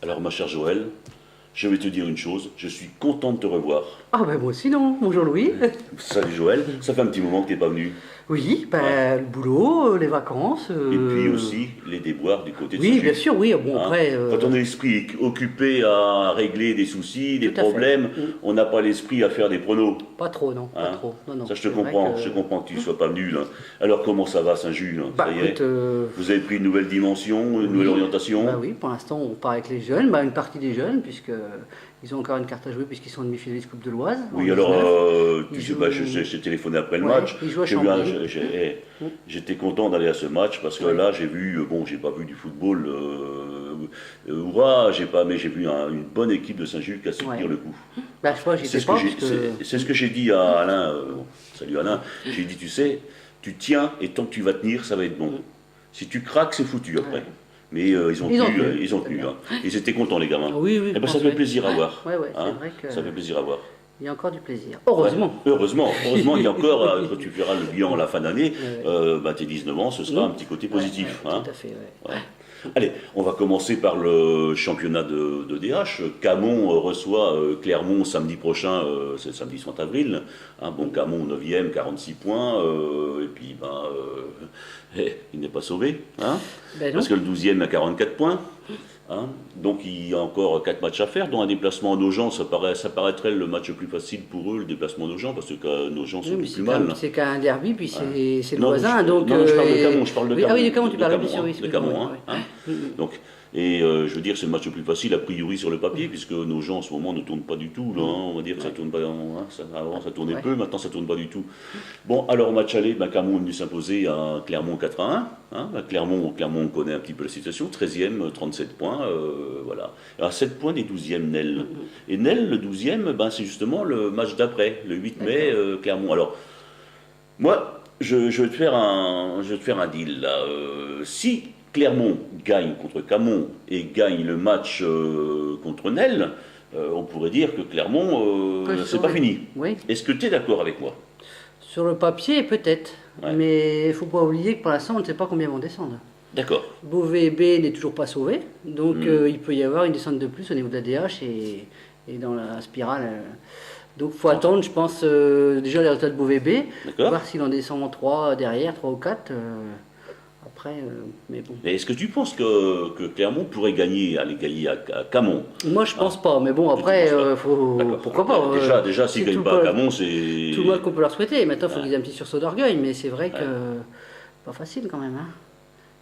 Alors, ma chère Joël, je vais te dire une chose, je suis content de te revoir. Ah ben moi aussi non, bonjour Louis. Salut Joël, ça fait un petit moment que tu n'es pas venu. Oui, Ouais. ben le boulot, les vacances. Et puis aussi les déboires du côté de Oui, bien Saint-Just. sûr, oui. Bon Hein. après. Quand on a l'esprit occupé à régler des soucis, des Tout à fait. problèmes, on n'a pas l'esprit à faire des pronos. Pas trop, non, pas Hein. trop. Non, non. Ça, je te c'est vrai comprends, que- je comprends que tu ne sois pas venu. Là. Alors, comment ça va, Saint-Just? Bah Ça y est. écoute, Vous avez pris une nouvelle dimension, une oui. nouvelle orientation? Bah oui, pour l'instant on part avec les jeunes, bah, une partie des jeunes, puisque ils ont encore une carte à jouer puisqu'ils sont demi-finalistes Coupe de l'Oise. en Oui, alors, 19. tu Ils sais pas, jouent- je t'ai téléphoné après le Ouais, match. ils jouent à J'ai vu Chambly. j'étais content d'aller à ce match parce que Ouais. là, j'ai vu, bon, j'ai pas vu du football, hurrah, mais j'ai vu une bonne équipe de Saint-Just qui a su Ouais. tenir le coup. Bah je crois que j'y C'est étais ce que pas, j'ai, parce que. c'est ce que j'ai dit à Alain. Salut Alain. J'ai dit, tu sais, tu tiens et tant que tu vas tenir, ça va être bon. Si tu craques, c'est foutu après. Ouais. Mais ils ont Ils ont tenu, tenu. ils ont C'est tenu. bien. Hein. Ils étaient contents, les gamins. Oui, oui. Eh je ben, ça pense, fait ouais. plaisir à voir. Ouais, ouais, Hein. c'est vrai que. Ça fait plaisir à voir. Il y a encore du plaisir. Heureusement. Ouais. Heureusement, il y a encore, quand tu feras le bilan à la fin d'année, Ouais. tes 19 ans, ce sera un petit côté positif. Ouais, Hein. tout à fait, ouais. Ouais. Allez, on va commencer par le championnat de DH. Camon reçoit Clermont samedi prochain, c'est le samedi 30 avril. Hein, bon, Camon 9e, 46 points. Et puis, il n'est pas sauvé. Hein, Ben non. parce que le 12e a 44 points. Hein, donc il y a encore 4 matchs à faire, dont un déplacement à Nogent, ça paraîtrait le match le plus facile pour eux, le déplacement à Nogent, parce que Nogent sont Oui, mais plus mal. c'est qu'un derby, puis c'est le Non, voisin. Donc, non, je parle de Camon, je parle de oui, Camon. ah oui, de Camon, tu parles, Camon, bien sûr, oui, de Camon, hein, ouais. hein. Donc, je veux dire, c'est le match le plus facile a priori sur le papier, puisque nos gens en ce moment ne tournent pas du tout. Là, hein. On va dire que ça tourne pas. Hein, avant, ça tournait peu, maintenant, ça tourne pas du tout. Bon, alors, match aller, Camon est venu s'imposer à Clermont 4-1. Hein. Clermont, on connaît un petit peu la situation. 13e, 37 points. Voilà. À 7 points des 12e, Nel. Et Nel, le 12e, c'est justement le match d'après, le 8 mai, Clermont. Alors, moi, je vais te faire un deal là. Si Clermont gagne contre Camon et gagne le match contre Nel, on pourrait dire que Clermont, c'est pas fini. Oui. Est-ce que tu es d'accord avec moi? Sur le papier, peut-être. Ouais. Mais il ne faut pas oublier que pour l'instant, on ne sait pas combien vont descendre. D'accord. Beauvais B n'est toujours pas sauvé. Donc, il peut y avoir une descente de plus au niveau de la DH et dans la spirale. Donc, il faut attendre, je pense, déjà les résultats de Beauvais B. D'accord. Voir s'il en descend 3 derrière, 3 ou 4. Après, mais bon. Mais est-ce que tu penses que Clermont pourrait aller gagner à Camon? Moi, je pense pas. Mais bon, après, D'accord. pourquoi pas. Déjà s'ils ne c'est gagnent tout pas à le- Camon, c'est. Tout le mal qu'on peut leur souhaiter. Maintenant, il faut qu'ils aient un petit sursaut d'orgueil. Mais c'est vrai que pas facile quand même. Hein.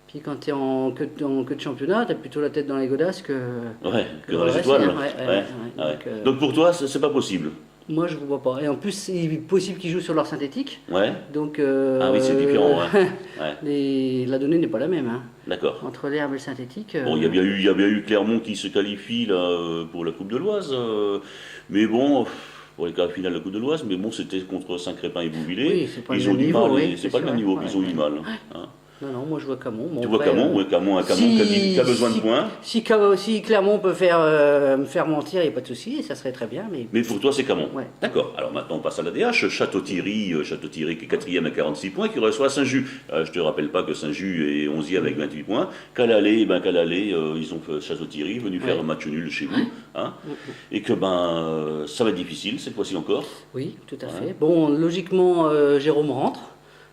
Puis quand tu es en queue de championnat, tu as plutôt la tête dans les godasses que. Ouais, que le dans les reste, étoiles. hein. Ouais, Ouais. ouais. Donc pour toi, c'est pas possible. Moi, je ne vois pas. Et en plus, il est possible qu'ils jouent sur leur synthétique. Ouais. Donc. Ah oui, c'est différent. Ouais. Ouais. La donnée n'est pas la même. Hein. D'accord. Entre l'herbe et le synthétique. Bon, il y a bien eu Clermont qui se qualifie là, pour la Coupe de l'Oise. Mais bon, pour les quarts de finale de la Coupe de l'Oise, mais bon, c'était contre Saint-Crépin et Bouvillers. Oui, c'est pas le Ils ont même du niveau, mal. oui, C'est c'est pas le même sûr, niveau, ouais, ils ont eu ouais. du mal. Hein. Non, moi je vois Camon. Bon, Tu vois après, Camon, ouais, Camon qui a besoin de points. Si Clermont peut me faire mentir, il n'y a pas de souci, ça serait très bien. Mais pour toi, c'est Camon. Ouais. D'accord. Alors maintenant, on passe à la DH. Château-Thierry qui est 4e à 46 points, qui reçoit Saint-Just. Je te rappelle pas que Saint-Just est 11e avec 28 points. Calalé, ils ont fait Château-Thierry, venu faire un match nul chez vous. Hein, et que ça va être difficile cette fois-ci encore. Oui, tout à fait. Bon, logiquement, Jérôme rentre.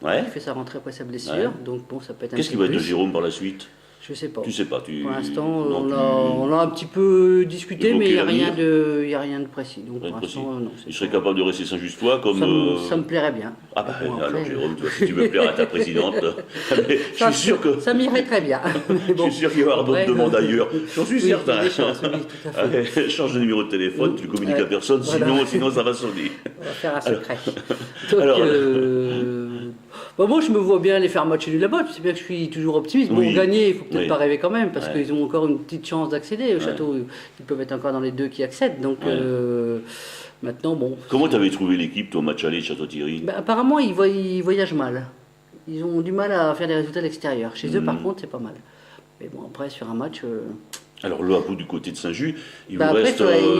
Ouais. Il fait sa rentrée après sa blessure. Ouais. Donc bon, ça peut être un Qu'est-ce petit qui va être de plus. Jérôme par la suite? Je sais pas. Tu sais pas. Pour l'instant, non, on a un petit peu discuté, Évoqué mais il n'y a l'avenir. rien de précis. Donc Rien pour de précis. l'instant, non. Il serait capable de rester Saint-Justois comme. Ça me plairait bien. Ah bah Bon, alors après, Jérôme, toi, si tu veux plaire à ta présidente, je suis sûr que. Ça m'irait très bien. Mais bon, Je suis sûr qu'il va y avoir d'autres après, demandes ailleurs. J'en suis oui, certain. des chances, oui, tout à fait. Allez, change de numéro de téléphone, tu le communiques à personne, Voilà. sinon ça va sonner. On va faire un secret. Donc, alors, moi, je me vois bien les faire match nul là-bas. Tu sais bien que je suis toujours optimiste. Bon, Oui. gagner, il faut peut-être Oui. pas rêver quand même, parce Ouais. qu'ils ont encore une petite chance d'accéder au château. Ils peuvent être encore dans les deux qui accèdent. Donc, Ouais. maintenant, bon. Comment tu avais trouvé l'équipe, toi, match aller de Château-Thierry? Apparemment, ils voyagent mal. Ils ont du mal à faire des résultats à l'extérieur. Chez eux, par contre, c'est pas mal. Mais bon, après, sur un match. Alors là, vous, du côté de Saint-Just, il Après,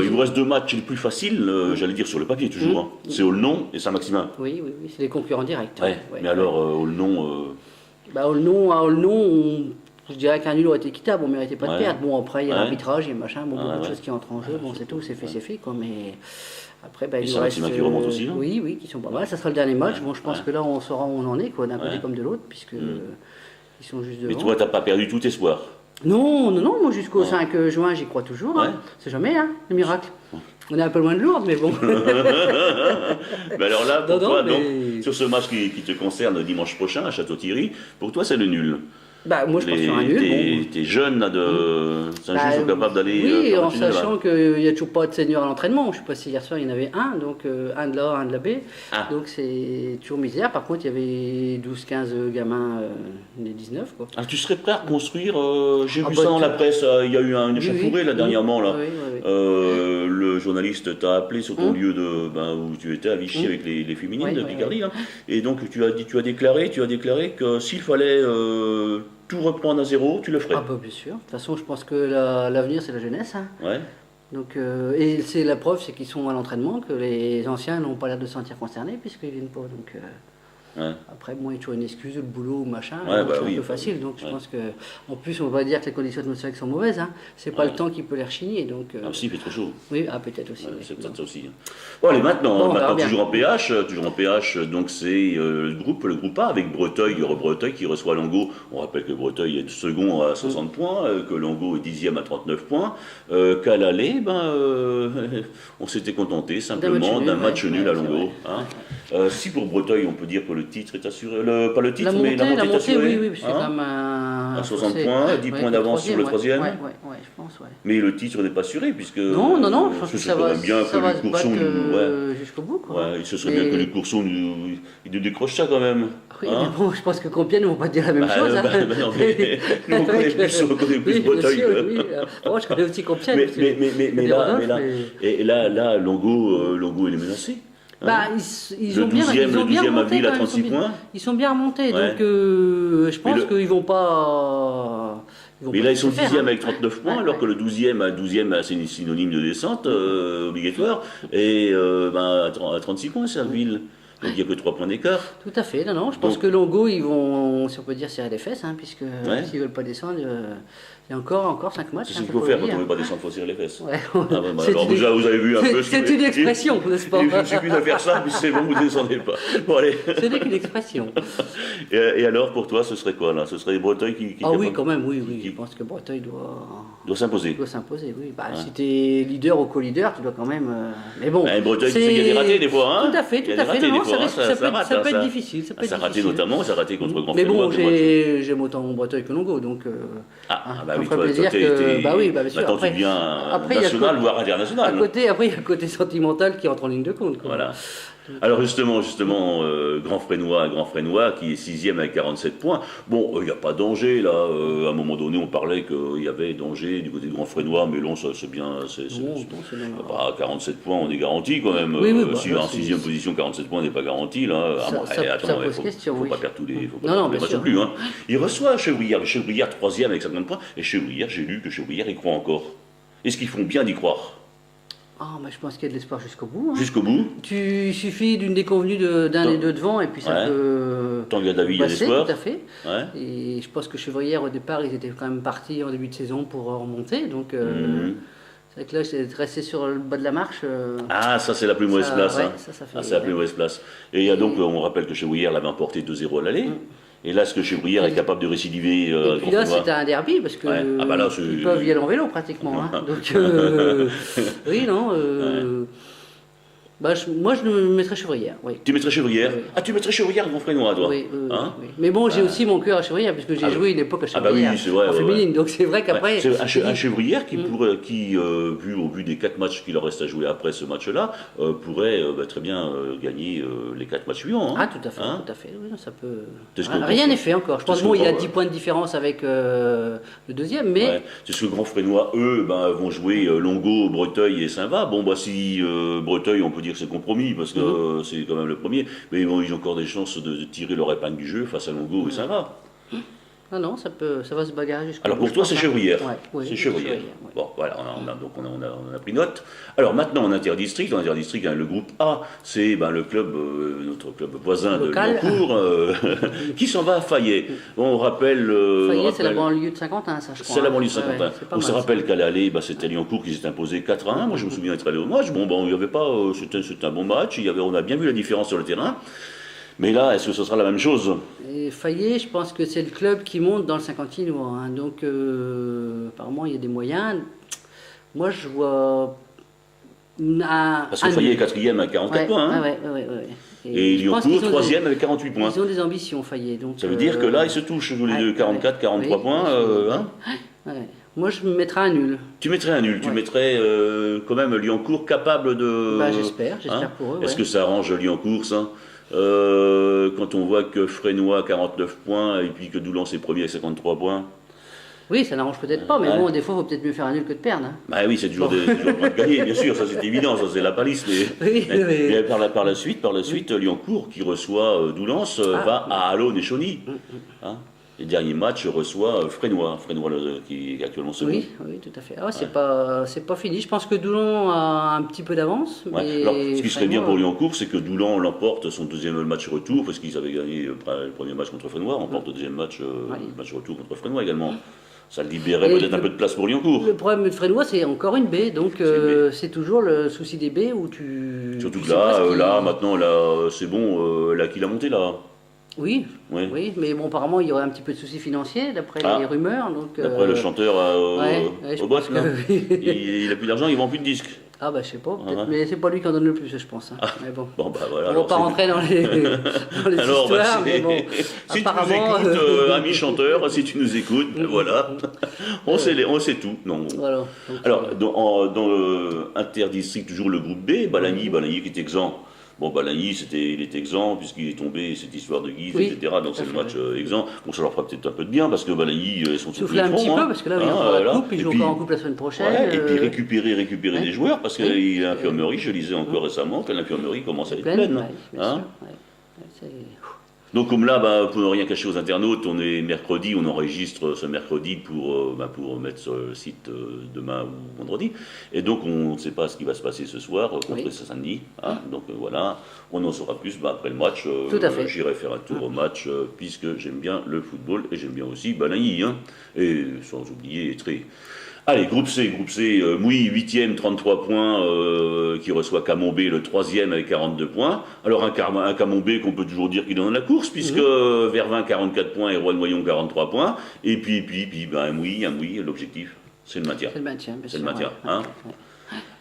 il vous reste deux matchs les plus faciles, j'allais dire sur le papier toujours. Hein. C'est Aulnon et Saint-Maximin. Oui, c'est des concurrents directs. Ouais. Mais alors, Aulnon. À Aulnon, je dirais qu'un nul aurait été équitable, on ne méritait pas de Ouais. perdre. Bon, après, il y a Ouais. l'arbitrage et machin, bon, beaucoup de Ouais. choses qui entrent en jeu. Bon, c'est tout, c'est fait, quoi. Mais après, bah, Et il nous Saint-Maximin reste. qui remonte aussi, hein. Oui, oui, qui sont pas mal. Ça sera le dernier match. Ouais. Bon, je pense Ouais. que là, on saura où on en est, quoi, d'un côté Ouais. comme de l'autre, puisque ils sont juste Mais devant. toi, t'as pas perdu tout espoir. Non, non, non, moi jusqu'au Non. 5 juin, j'y crois toujours. Ouais. Hein. C'est jamais, hein, le miracle. On est un peu loin de Lourdes, mais bon. Mais alors là, pour Non, non, toi, mais- donc, sur ce match qui te concerne dimanche prochain à Château-Thierry, pour toi, c'est le nul. Bah, moi, je pense sur un nul. Bon. Tes jeunes là, de Saint-Just Bah, sont capables d'aller. oui, faire en match nul, là. sachant qu'il n'y a toujours pas de senior à l'entraînement. Je ne sais pas si hier soir il y en avait un, donc un de là, un de la B. Ah. Donc c'est toujours misère. Par contre, il y avait 12-15 gamins des 19. Quoi. Ah, tu serais prêt à reconstruire j'ai Ah, vu bah, ça dans tu- la presse, il y a eu une Oui, échauffourée oui, là, dernièrement. Là. Oui, oui, oui. Le journaliste t'a appelé sur ton lieu où tu étais à Vichy avec les féminines Oui, de oui, Picardie. Là. Et donc tu as déclaré que s'il fallait tout reprendre à zéro, tu le ferais. Ah bah bien sûr. De toute façon, je pense que l'avenir, c'est la jeunesse. Hein. Ouais. Donc, et c'est la preuve, c'est qu'ils sont à l'entraînement, que les anciens n'ont pas l'air de se sentir concernés, puisqu'ils viennent pas. Donc, Ouais. après, moi, il y a toujours une excuse, le boulot ou machin, Ouais, donc bah c'est oui, un peu bah facile. oui. Donc je Ouais. pense que, en plus, on va pas dire que les conditions atmosphériques sont mauvaises. Hein. C'est pas Ouais. le temps qui peut les rechigner. Donc, Ah, si, il fait trop chaud. oui, ah, peut-être aussi. Ouais, oui. c'est peut-être ça aussi. Hein. Bon, allez, maintenant, Bon, on verra bien. toujours en PH, donc c'est le groupe A avec Breteuil, il y aura Breteuil qui reçoit Lango. On rappelle que Breteuil est second à 60 points, que Lango est 10e à 39 points, qu'à l'aller, on s'était contenté simplement d'un match nul à c'est Lango. vrai. Hein. Si pour Breteuil, on peut dire que le titre est assuré, pas le titre, La mais montée, la montée est assurée. oui, oui, parce que c'est hein. quand même un. À 60 fossé. points, 10 points d'avance sur le troisième. Ouais, je pense, ouais. Mais le titre n'est pas assuré, puisque Non, non, non, je pense que c'est ça quand va, même bien ça que va Luc se battre Courson nous... jusqu'au bout, quoi. Ouais, il se serait Mais- bien que Luc Courson il nous décroche ça quand même. Oui, hein. mais bon, je pense que Compiègne ne vont pas dire la même Bah, chose. Hein. non, mais nous, on connaît plus Oui, bien Breteuil. sûr, oui. Moi, je connais aussi Compiègne. Mais, parce que mais, mais, mais, il y a mais des là, Rodolphe, et là, Longo, il est menacé. hein. Bah, ils Le ont bien, 12e, ils ont le bien 12e remonté avril à quand même, 36 points. Ils sont bien remontés, Ouais. donc je pense le- qu'ils vont pas. Mais là, ils sont se faire, 10e hein. avec 39 points, Ouais, alors ouais. que le 12e, c'est synonyme de descente obligatoire, et à 36 points, Serville. Donc il n'y a que 3 points d'écart. Tout à fait, non, non, je pense Donc- que Longo, ils vont, si on peut dire, serrer les fesses, hein, puisque Ouais. s'ils ne veulent pas descendre, il y a encore 5 matchs. C'est hein, ce qu'il ça faut faut faire le quand dire. on ne veut pas descendre, il faut serrer les fesses. Ouais. Ah ouais, bah C'est alors une- déjà, vous avez vu un peu... c'est une expression, n'est-ce pas? Il suffit de faire ça, puis c'est bon, vous ne descendez pas. Bon, allez. Ce n'est qu'une expression. Et alors, pour toi, ce serait quoi, là? Ce serait Breteuil qui est Ah oui, capable- quand même, oui, oui. qui- Je pense que Breteuil doit s'imposer. doit s'imposer, oui. Bah, si tu es leader ou co-leader, tu dois quand même. Mais bon. Breteuil, tu sais qu'il y a des ratés des fois, hein? Tout à fait, Il y tout a des à fait. ratés Non, des non, fois, hein, ça rate, peut hein, être ça. difficile. Ça peut être Ça a raté difficile. notamment, ça a raté contre Grand Mais bon, Frénois, des matchs. j'aime autant Breteuil que Longo, donc. Ah, bah ça oui, me ferait toi, plaisir t'es- que. t'es- Bah oui, bah bien sûr. Maintenant, Après, tu deviens après, il y a national, le- voire À international. côté, après, il y a le côté sentimental qui entre en ligne de compte. quoi. Voilà. Alors justement, Grand Frénois qui est 6e avec 47 points. Bon, il n'y a pas danger là. À un moment donné, on parlait qu'il y avait danger du côté de Grand Frénois, mais non, ça c'est bien. Non, non, c'est normal. Pas 47 points, on est garanti quand même. Oui, oui, bah, si là, en c'est- 6e position, 47 points n'est pas garanti là. Ça- bon, ça- attends, ça il pose faut, question, faut oui. pas perdre tous les, faut pas Non, non, perdre tous les bien matchs sûr. non plus. Hein. Il reçoit Chevrillère 3e avec 50 points, et Chevrillère, j'ai lu que Chevrillère y croit encore. Est-ce qu'ils font bien d'y croire Ah, mais je pense qu'il y a de l'espoir jusqu'au bout. Hein. jusqu'au bout? Il suffit d'une déconvenue d'un des deux devant, et puis ça Ouais. peut. Tant qu'il y a David, il y a passer, l'espoir. tout à fait. Ouais. Et je pense que Chevrière, au départ, ils étaient quand même partis en début de saison pour remonter. Donc, Mhm. c'est vrai que là, c'est de rester sur le bas de la marche. Ah, ça c'est la plus mauvaise Ça, place. ouais, hein. ça fait- Ah, c'est la plus mauvaise place. Et il y a donc, on rappelle que Chevrillère l'avait emporté 2-0 à l'aller. Et là, est-ce que Chevrillère est capable de récidiver et puis là, Grand Frénois c'était un derby parce que Ouais. Ah bah là, ils c'est- peuvent y aller en vélo pratiquement. Hein. Donc, oui, non. Bah, moi, je me mettrais Chevrière. Oui. Tu mettrais Chevrillère Oui. Ah, tu mettrais Chevrillère Grand Frénois, toi Oui, Hein oui. Mais bon, j'ai aussi mon cœur à Chevrière parce que j'ai Ah, joué une époque à ah bah oui, Chevrière c'est vrai, en ouais, féminine. Donc c'est vrai qu'après. Ouais, c'est un Chevrillère qui, au vu des 4 matchs qu'il leur reste à jouer après ce match-là, pourrait très bien gagner les 4 matchs suivants. Ah, Hein. tout à fait, Hein tout à fait. Oui, non, ça peut. C'est ce Ah, qu'on rien pense. n'est fait encore. Je pense C'est ce bon, il y a qu'on 10 pense. points de différence avec le deuxième, mais Ouais. C'est ce que Grand Frénois, eux, vont jouer Longo, Breteuil et Saint-Va. Bon, si Breteuil, on peut dire que c'est compromis parce que c'est quand même le premier, mais bon, ils ont encore des chances de tirer leur épingle du jeu face à Longo et Saint-Va. non, ça va se bagarrer jusqu'au Alors bout, pour je toi, pense, c'est hein. Chevrières. Ouais, oui, C'est Chevrières. ouais. Bon, voilà, donc on a pris note. Alors maintenant, en interdistrict, hein, le groupe A, c'est le club, notre club voisin Local. de Liancourt, qui s'en va à Fayet. On rappelle. Fayet, c'est la banlieue de Saint-Quentin, ça, je crois. C'est la hein. banlieue de Saint-Quentin. C'est pas On mal, se ça. rappelle qu'à l'aller, c'était Liancourt qui s'est imposé 4-1. Moi, je me souviens être allé au match. Bon, il y avait pas. C'était un bon match. On a bien vu la différence sur le terrain. Mais là, est-ce que ce sera la même chose? Et Fayet, je pense que c'est le club qui monte dans le Saint-Quentinois. Hein. Donc, apparemment, il y a des moyens. Moi, je vois. Parce que Fayet est 4e à 44 points. Hein. Ouais. Et Liancourt, 3e avec 48 points. Ils ont des ambitions, Fayet. Donc, ça veut dire que là, ils se touchent tous les deux, 44, 43 points. Hein. Ouais. Moi, je me mettrais un nul. Tu mettrais un nul, tu mettrais quand même Liancourt capable de. J'espère pour eux. Est-ce que ça arrange Liancourt, ça quand on voit que Fresnoy 49 points et puis que Doullens est premier avec 53 points. Oui, ça n'arrange peut-être pas, mais bon, des fois, il faut peut-être mieux faire un nul que de perdre. Hein. Bah oui, c'est toujours de gagner, bien sûr, ça c'est évident, ça c'est la palisse. Mais par la suite, Liancourt qui reçoit Doullens va à Allonne et Chauny. Hein. Les derniers matchs reçoit Fresnoy qui est actuellement second. Oui, tout à fait. C'est pas fini. Je pense que Doullens a un petit peu d'avance. Alors, ce qui serait bien pour Liancourt, c'est que Doullens l'emporte son deuxième match retour, parce qu'ils avaient gagné le premier match contre Fresnoy, remporte le deuxième match retour contre Fresnoy également. Ça libérait peut-être un peu de place pour Liancourt. Le problème de Fresnoy, c'est encore une baie, donc c'est toujours le souci des baies où tu. Surtout que maintenant, c'est bon, là qu'il a monté là. Oui, mais bon, apparemment, il y aurait un petit peu de soucis financiers, d'après les rumeurs. D'après le chanteur au boîte, là. Il a plus d'argent, il vend plus de disques. Ah bah je sais pas, peut-être, mais c'est pas lui qui en donne le plus, je pense. Hein. Mais bon, voilà, on va pas rentrer dans les histoires, mais bon, si apparemment... tu nous écoutes, ami chanteur, si tu nous écoutes, voilà, on sait tout. Non. Voilà, alors, dans Interdistrict, toujours le groupe B, Balagny qui est exempt. Bon, Balagny, il est exempt, puisqu'il est tombé, cette histoire de Guise, etc. Donc c'est le match exempt. Bon, ça leur fera peut-être un peu de bien, parce que Balagny, ils sont souffler un petit peu, parce que là, il y a la coupe, ils jouent encore en coupe la semaine prochaine. Et puis récupérer des joueurs, parce qu'il y a l'infirmerie, je lisais encore récemment, que l'infirmerie commence à être pleine. Donc comme là, pour ne rien cacher aux internautes, on est mercredi, on enregistre ce mercredi pour mettre sur le site demain ou vendredi. Et donc on ne sait pas ce qui va se passer ce soir contre Saint-Denis. Hein. Donc voilà, on en saura plus après le match. J'irai faire un tour au match puisque j'aime bien le football et j'aime bien aussi Balagny. Hein. Et sans oublier Etré. Allez, groupe C, Mouy, 8e, 33 points, qui reçoit Camembert, le 3e avec 42 points. Alors un Camembert qu'on peut toujours dire qu'il est dans la course, puisque Vervins, 44 points et Rouen-Noyon, 43 points. Et puis un Mouy, l'objectif, c'est le maintien. C'est le maintien. Hein.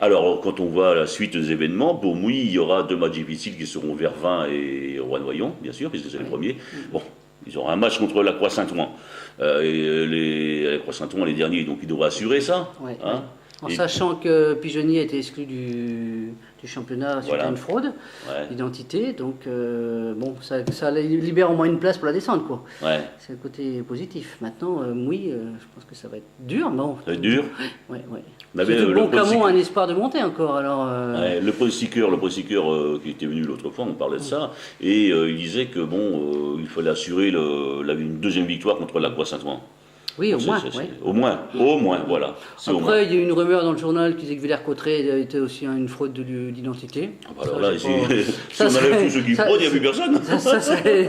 Alors, quand on voit la suite des événements, pour Mouy, il y aura deux matchs difficiles qui seront Vervins et Rouen-Noyon, bien sûr, puisque c'est les premiers. Bon. Ils auront un match contre la Croix-Saint-Ouen. La Croix-Saint-Ouen, les derniers, donc ils devraient assurer ça. En sachant que Pigeonnier a été exclu du championnat suite à une fraude d'identité, donc ça libère au moins une place pour la descente, quoi. C'est le côté positif. Maintenant, Mouy, je pense que ça va être dur, non? Ça va être dur. Camon a un espoir de monter encore. Alors, le prostiqueur qui était venu l'autre fois, on parlait de ça, et il disait que il fallait assurer une deuxième victoire contre la Croix-Saint-Ouen. Oui, au moins, voilà. Après, il y a eu une rumeur dans le journal qui disait que Villers-Cotterêts était aussi une fraude d'identité. Alors là, si on enlève tous ceux qui fraudent, il n'y a plus personne. Ça serait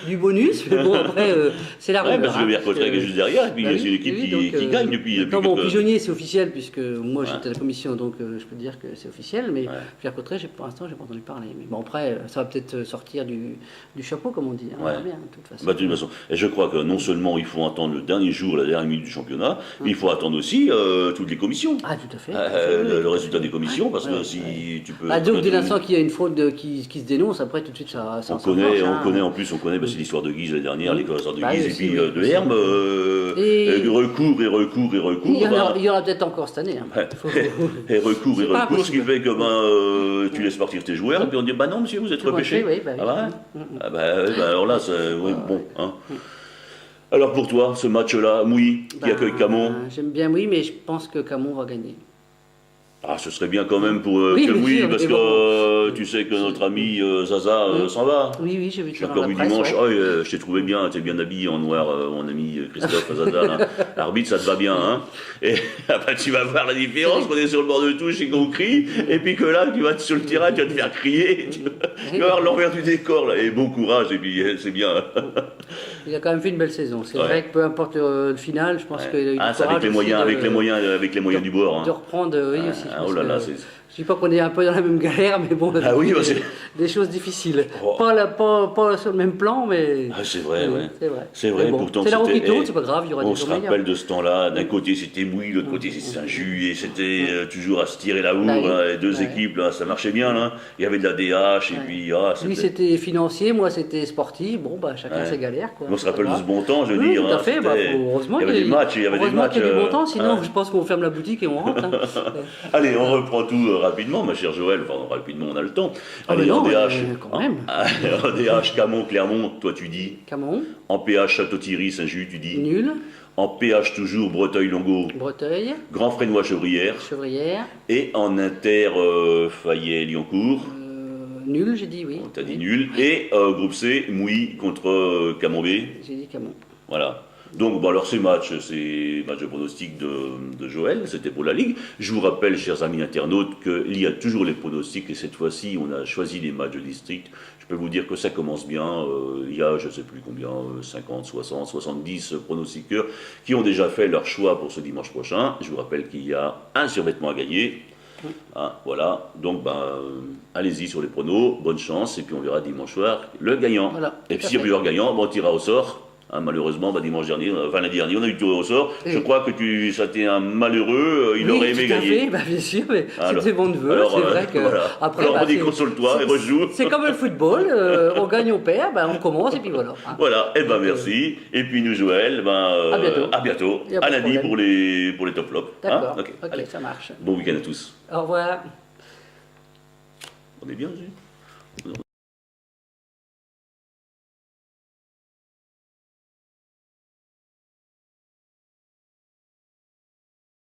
du bonus, mais bon, après, c'est la rumeur. Parce que Villers-Cotterêts est juste derrière, et puis c'est une équipe qui gagne depuis. Non, Pigeonnier, c'est officiel, puisque moi j'étais à la commission, donc je peux dire que c'est officiel, mais Villers-Cotterêts, pour l'instant, je n'ai pas entendu parler. Mais bon, après, ça va peut-être sortir du chapeau, comme on dit. On verra bien, de toute façon. Et je crois que non seulement il faut attendre le dernier jour, la dernière minute du championnat, mais il faut attendre aussi toutes les commissions. Ah, tout à fait. Le résultat des commissions, parce que si tu peux... donc dès l'instant qu'il y a une fraude qui se dénonce, après tout de suite ça on connaît, c'est l'histoire de Guise la dernière, l'histoire de Guise et puis de Hermes, recours. Il y aura peut-être encore cette année. Et recours, ce qui fait que tu laisses partir tes joueurs, et puis on dit, non monsieur, vous êtes repêché. Alors là, c'est bon. Alors pour toi, ce match-là, Mouy, qui accueille Camon. J'aime bien Mouy, mais je pense que Camon va gagner. Ah, ce serait bien quand même pour oui, parce que tu sais que notre ami Zaza s'en va. Oui, j'ai vu ça. Encore vu dimanche. Ouais. Oh, je t'ai trouvé bien, t'es bien habillé en noir, mon ami Christophe Zaza. L'arbitre, ça te va bien, hein. Et après, tu vas voir la différence qu'on est sur le bord de touche et qu'on crie, et puis que là, tu vas sur le terrain, tu vas te faire crier. Tu vas voir l'envers du décor, là. Et bon courage, et puis c'est bien. Il a quand même fait une belle saison. C'est vrai que peu importe le final, je pense qu'il a eu du c'est avec les moyens du bord. De reprendre, oui, aussi. Oh là là, je ne dis pas qu'on est un peu dans la même galère, mais bon, des choses difficiles. Pas sur le même plan, mais... Ah, c'est vrai, ouais. C'est vrai, bon, pourtant c'est la roue qui tourne, c'est pas grave, il y aura des jours meilleurs. On se rappelle de ce temps-là, d'un côté c'était Mouille, de l'autre côté c'était Saint-Just, et c'était toujours à se tirer la bourre, les deux équipes, là, ça marchait bien, là. Il y avait de la DH, et puis... Lui c'était financier, moi c'était sportif, bon, bah chacun ses galères, quoi. On se rappelle de ce bon temps, je veux dire. Tout à fait, heureusement il y avait des matchs, heureusement qu'il y a du bon temps, sinon je pense qu'on ferme la boutique et on rentre. Allez, on reprend tout rapidement, ma chère Joël, enfin rapidement on a le temps. Allez, en DH, quand même. En DH, Camon, Clermont, toi tu dis. Camon. En PH, Château-Thierry, Saint-Just, tu dis. Nul. En PH toujours, Breteuil-Longo. Breteuil. Grand Frénois, Chevrières. Et en Inter, Fayet-Lyoncourt. Nul, j'ai dit oui. T'as dit nul. Et groupe C, Mouilly contre Camon B. J'ai dit Camon. Voilà. Donc, alors ces matchs de pronostic de Joël, c'était pour la Ligue. Je vous rappelle, chers amis internautes, qu'il y a toujours les pronostics et cette fois-ci, on a choisi les matchs de district. Je peux vous dire que ça commence bien. Il y a, je ne sais plus combien, 50, 60, 70 pronostiqueurs qui ont déjà fait leur choix pour ce dimanche prochain. Je vous rappelle qu'il y a un survêtement à gagner. Voilà, donc allez-y sur les pronos, bonne chance, et puis on verra dimanche soir le gagnant. Voilà, et puis s'il y a plusieurs gagnants, on tirera au sort. Malheureusement, dimanche dernier, l'année dernière, on a eu tiré au sort. Je crois que ça a été un malheureux, il aurait aimé gagner. Bien sûr, mais c'était bon neveu, c'est vrai que... Voilà. Après, alors on dit console-toi et rejoue. C'est comme le football, on gagne, on perd, on commence et puis voilà. Voilà, merci. Et puis nous, Joël, à bientôt. À lundi pour les top flops. D'accord, ok, ça marche. Bon week-end à tous. Au revoir. On est bien,